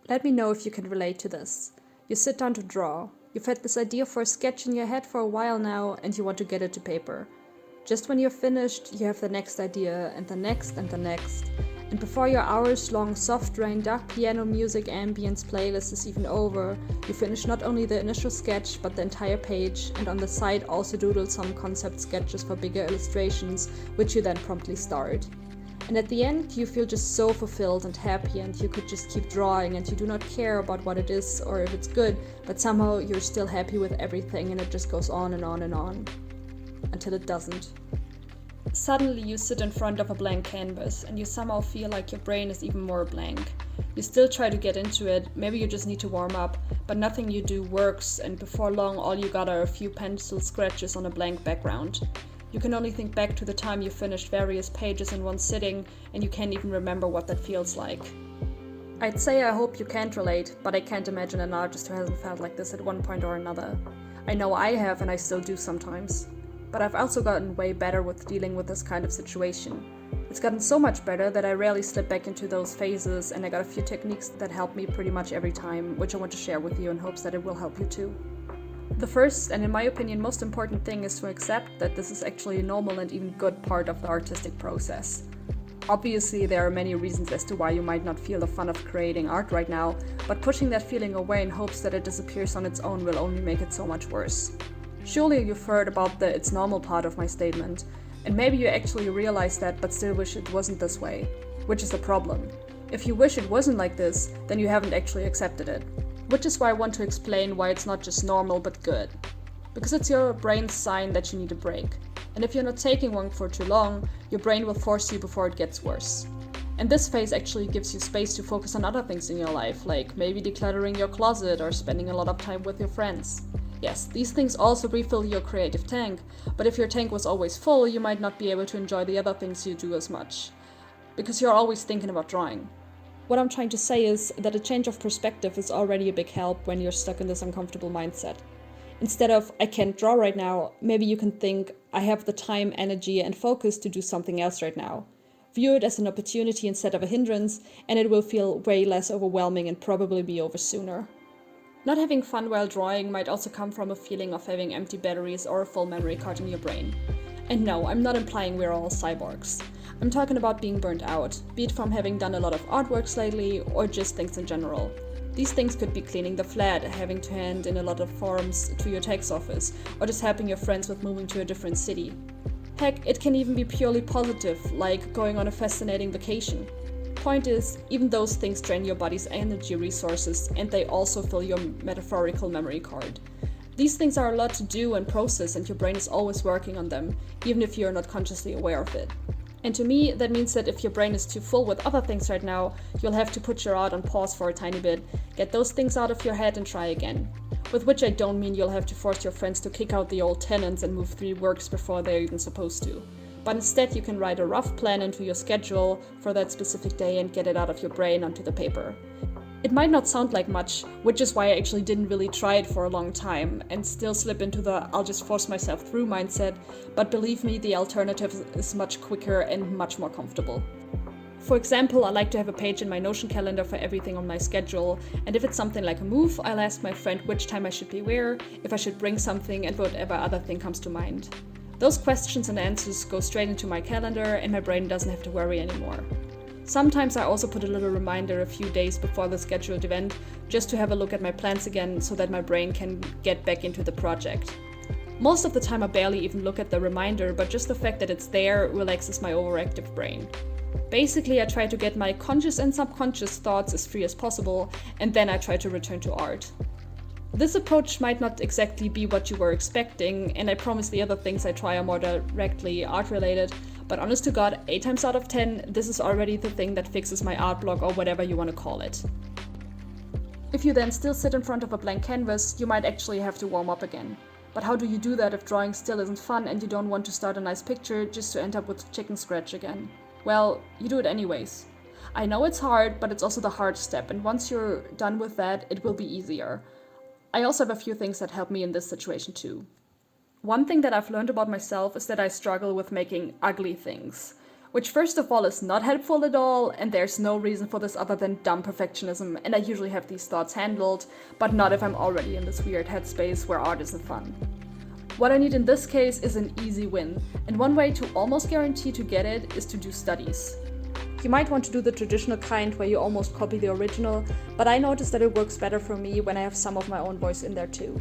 Let me know if you can relate to this. You sit down to draw. You've had this idea for a sketch in your head for a while now, and you want to get it to paper. Just when you're finished, you have the next idea, and the next, and the next. And before your hours-long soft-rain dark piano music ambience playlist is even over, you finish not only the initial sketch, but the entire page, and on the side also doodle some concept sketches for bigger illustrations, which you then promptly start. And at the end, you feel just so fulfilled and happy, and you could just keep drawing, and you do not care about what it is or if it's good, but somehow you're still happy with everything, and it just goes on and on and on. Until it doesn't. Suddenly you sit in front of a blank canvas, and you somehow feel like your brain is even more blank. You still try to get into it, maybe you just need to warm up, but nothing you do works, and before long all you got are a few pencil scratches on a blank background. You can only think back to the time you finished various pages in one sitting, and you can't even remember what that feels like. I'd say I hope you can't relate, but I can't imagine an artist who hasn't felt like this at one point or another. I know I have, and I still do sometimes. But I've also gotten way better with dealing with this kind of situation. It's gotten so much better that I rarely slip back into those phases, and I got a few techniques that help me pretty much every time, which I want to share with you in hopes that it will help you too. The first, and in my opinion most important thing, is to accept that this is actually a normal and even good part of the artistic process. Obviously, there are many reasons as to why you might not feel the fun of creating art right now, but pushing that feeling away in hopes that it disappears on its own will only make it so much worse. Surely you've heard about the "it's normal" part of my statement, and maybe you actually realize that but still wish it wasn't this way, which is the problem. If you wish it wasn't like this, then you haven't actually accepted it. Which is why I want to explain why it's not just normal but good. Because it's your brain's sign that you need a break. And if you're not taking one for too long, your brain will force you before it gets worse. And this phase actually gives you space to focus on other things in your life, like maybe decluttering your closet or spending a lot of time with your friends. Yes, these things also refill your creative tank, but if your tank was always full, you might not be able to enjoy the other things you do as much. Because you're always thinking about drawing. What I'm trying to say is that a change of perspective is already a big help when you're stuck in this uncomfortable mindset. Instead of, I can't draw right now, maybe you can think, I have the time, energy, and focus to do something else right now. View it as an opportunity instead of a hindrance, and it will feel way less overwhelming and probably be over sooner. Not having fun while drawing might also come from a feeling of having empty batteries or a full memory card in your brain. And no, I'm not implying we're all cyborgs. I'm talking about being burnt out, be it from having done a lot of artworks lately, or just things in general. These things could be cleaning the flat, having to hand in a lot of forms to your tax office, or just helping your friends with moving to a different city. Heck, it can even be purely positive, like going on a fascinating vacation. Point is, even those things drain your body's energy resources, and they also fill your metaphorical memory card. These things are a lot to do and process, and your brain is always working on them, even if you're not consciously aware of it. And to me, that means that if your brain is too full with other things right now, you'll have to put your art on pause for a tiny bit, get those things out of your head and try again. With which I don't mean you'll have to force your friends to kick out the old tenants and move 3 works before they're even supposed to. But instead you can write a rough plan into your schedule for that specific day and get it out of your brain onto the paper. It might not sound like much, which is why I actually didn't really try it for a long time and still slip into the I'll just force myself through mindset, but believe me, the alternative is much quicker and much more comfortable. For example, I like to have a page in my Notion calendar for everything on my schedule, and if it's something like a move, I'll ask my friend which time I should be where, if I should bring something, and whatever other thing comes to mind. Those questions and answers go straight into my calendar and my brain doesn't have to worry anymore. Sometimes I also put a little reminder a few days before the scheduled event, just to have a look at my plans again so that my brain can get back into the project. Most of the time I barely even look at the reminder, but just the fact that it's there relaxes my overactive brain. Basically, I try to get my conscious and subconscious thoughts as free as possible, and then I try to return to art. This approach might not exactly be what you were expecting, and I promise the other things I try are more directly art-related, but honest to God, 8 times out of 10, this is already the thing that fixes my art block or whatever you want to call it. If you then still sit in front of a blank canvas, you might actually have to warm up again. But how do you do that if drawing still isn't fun and you don't want to start a nice picture just to end up with chicken scratch again? Well, you do it anyways. I know it's hard, but it's also the hard step, and once you're done with that, it will be easier. I also have a few things that help me in this situation too. One thing that I've learned about myself is that I struggle with making ugly things, which first of all is not helpful at all, and there's no reason for this other than dumb perfectionism, and I usually have these thoughts handled, but not if I'm already in this weird headspace where art isn't fun. What I need in this case is an easy win, and one way to almost guarantee to get it is to do studies. You might want to do the traditional kind where you almost copy the original, but I noticed that it works better for me when I have some of my own voice in there too.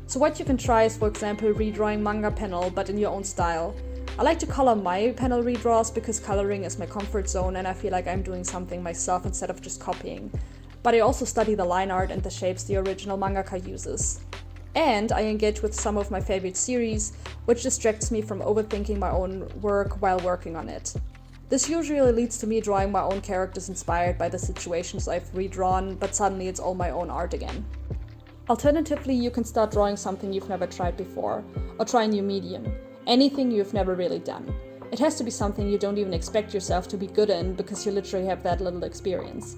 So what you can try is, for example, redrawing manga panel, but in your own style. I like to color my panel redraws because coloring is my comfort zone and I feel like I'm doing something myself instead of just copying. But I also study the line art and the shapes the original mangaka uses. And I engage with some of my favorite series, which distracts me from overthinking my own work while working on it. This usually leads to me drawing my own characters inspired by the situations I've redrawn, but suddenly it's all my own art again. Alternatively, you can start drawing something you've never tried before, or try a new medium. Anything you've never really done. It has to be something you don't even expect yourself to be good in because you literally have that little experience.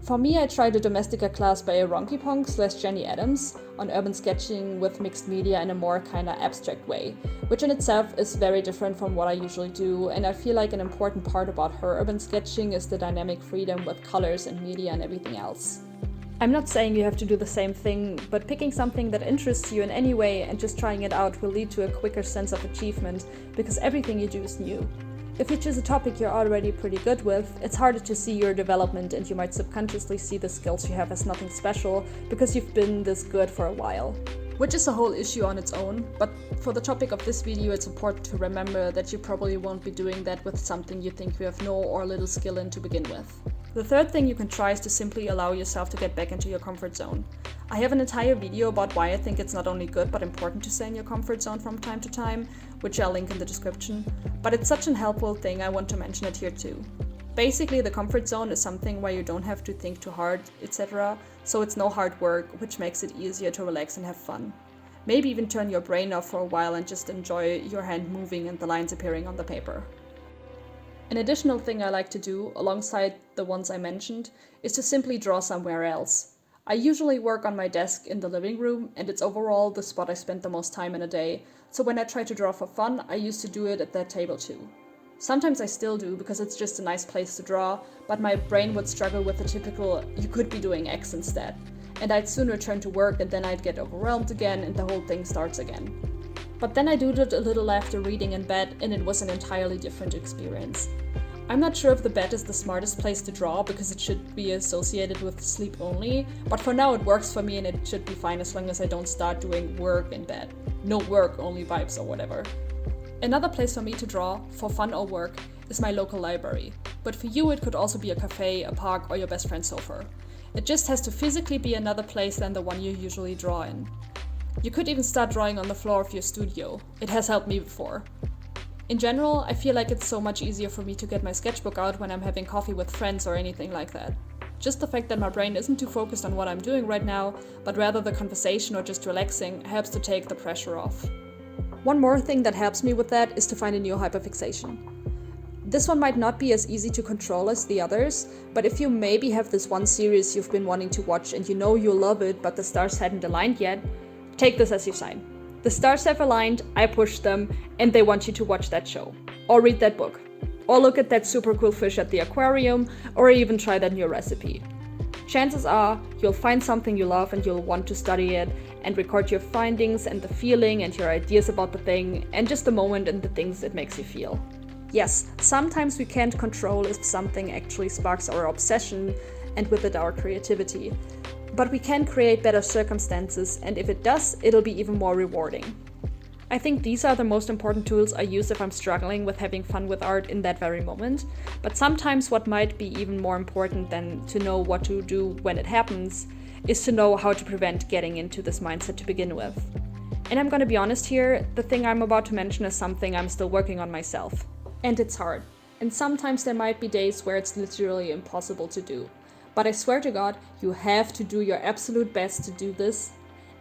For me, I tried a Domestica class by Ronky Ponk / Jenny Adams on urban sketching with mixed media in a more kinda abstract way, which in itself is very different from what I usually do, and I feel like an important part about her urban sketching is the dynamic freedom with colors and media and everything else. I'm not saying you have to do the same thing, but picking something that interests you in any way and just trying it out will lead to a quicker sense of achievement, because everything you do is new. If you choose a topic you're already pretty good with, it's harder to see your development and you might subconsciously see the skills you have as nothing special because you've been this good for a while. Which is a whole issue on its own, but for the topic of this video it's important to remember that you probably won't be doing that with something you think you have no or little skill in to begin with. The third thing you can try is to simply allow yourself to get back into your comfort zone. I have an entire video about why I think it's not only good but important to stay in your comfort zone from time to time, which I'll link in the description, but it's such an helpful thing I want to mention it here too. Basically, the comfort zone is something where you don't have to think too hard, etc., so it's no hard work, which makes it easier to relax and have fun. Maybe even turn your brain off for a while and just enjoy your hand moving and the lines appearing on the paper. An additional thing I like to do, alongside the ones I mentioned, is to simply draw somewhere else. I usually work on my desk in the living room, and it's overall the spot I spend the most time in a day, so when I try to draw for fun, I used to do it at that table too. Sometimes I still do because it's just a nice place to draw, but my brain would struggle with the typical, you could be doing X instead. And I'd soon return to work and then I'd get overwhelmed again and the whole thing starts again. But then I did it a little after reading in bed and it was an entirely different experience. I'm not sure if the bed is the smartest place to draw because it should be associated with sleep only, but for now it works for me and it should be fine as long as I don't start doing work in bed. No work, only vibes or whatever. Another place for me to draw, for fun or work, is my local library. But for you it could also be a cafe, a park, or your best friend's sofa. It just has to physically be another place than the one you usually draw in. You could even start drawing on the floor of your studio. It has helped me before. In general, I feel like it's so much easier for me to get my sketchbook out when I'm having coffee with friends or anything like that. Just the fact that my brain isn't too focused on what I'm doing right now, but rather the conversation or just relaxing, helps to take the pressure off. One more thing that helps me with that is to find a new hyperfixation. This one might not be as easy to control as the others, but if you maybe have this one series you've been wanting to watch and you know you'll love it but the stars hadn't aligned yet, take this as your sign. The stars have aligned, I pushed them, and they want you to watch that show. Or read that book. Or look at that super cool fish at the aquarium, or even try that new recipe. Chances are, you'll find something you love and you'll want to study it, and record your findings and the feeling and your ideas about the thing, and just the moment and the things it makes you feel. Yes, sometimes we can't control if something actually sparks our obsession, and with it our creativity. But we can create better circumstances, and if it does, it'll be even more rewarding. I think these are the most important tools I use if I'm struggling with having fun with art in that very moment, but sometimes what might be even more important than to know what to do when it happens is to know how to prevent getting into this mindset to begin with. And I'm gonna be honest here, the thing I'm about to mention is something I'm still working on myself. And it's hard. And sometimes there might be days where it's literally impossible to do. But I swear to God, you have to do your absolute best to do this.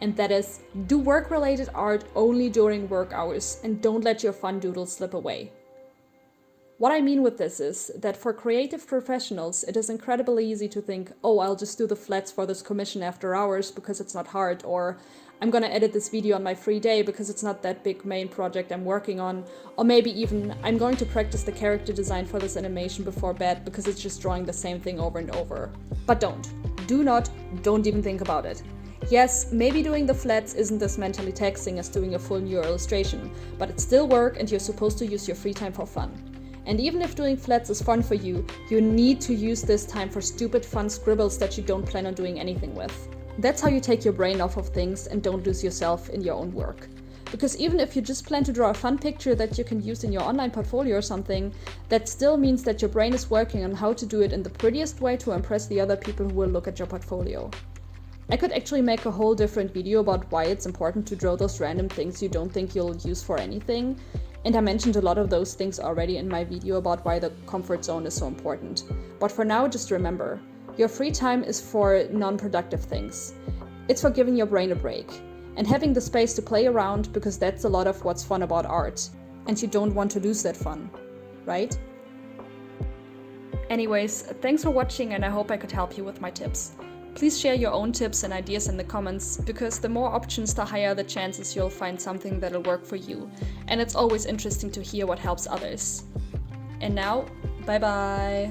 And that is, do work-related art only during work hours and don't let your fun doodles slip away. What I mean with this is that for creative professionals, it is incredibly easy to think, oh, I'll just do the flats for this commission after hours because it's not hard, or I'm gonna edit this video on my free day because it's not that big main project I'm working on, or maybe even I'm going to practice the character design for this animation before bed because it's just drawing the same thing over and over. But don't even think about it. Yes, maybe doing the flats isn't as mentally taxing as doing a full new illustration, but it's still work and you're supposed to use your free time for fun. And even if doing flats is fun for you, you need to use this time for stupid fun scribbles that you don't plan on doing anything with. That's how you take your brain off of things and don't lose yourself in your own work. Because even if you just plan to draw a fun picture that you can use in your online portfolio or something, that still means that your brain is working on how to do it in the prettiest way to impress the other people who will look at your portfolio. I could actually make a whole different video about why it's important to draw those random things you don't think you'll use for anything, and I mentioned a lot of those things already in my video about why the comfort zone is so important. But for now, just remember, your free time is for non-productive things. It's for giving your brain a break, and having the space to play around, because that's a lot of what's fun about art, and you don't want to lose that fun, right? Anyways, thanks for watching and I hope I could help you with my tips. Please share your own tips and ideas in the comments, because the more options, the higher the chances you'll find something that'll work for you. And it's always interesting to hear what helps others. And now, bye bye!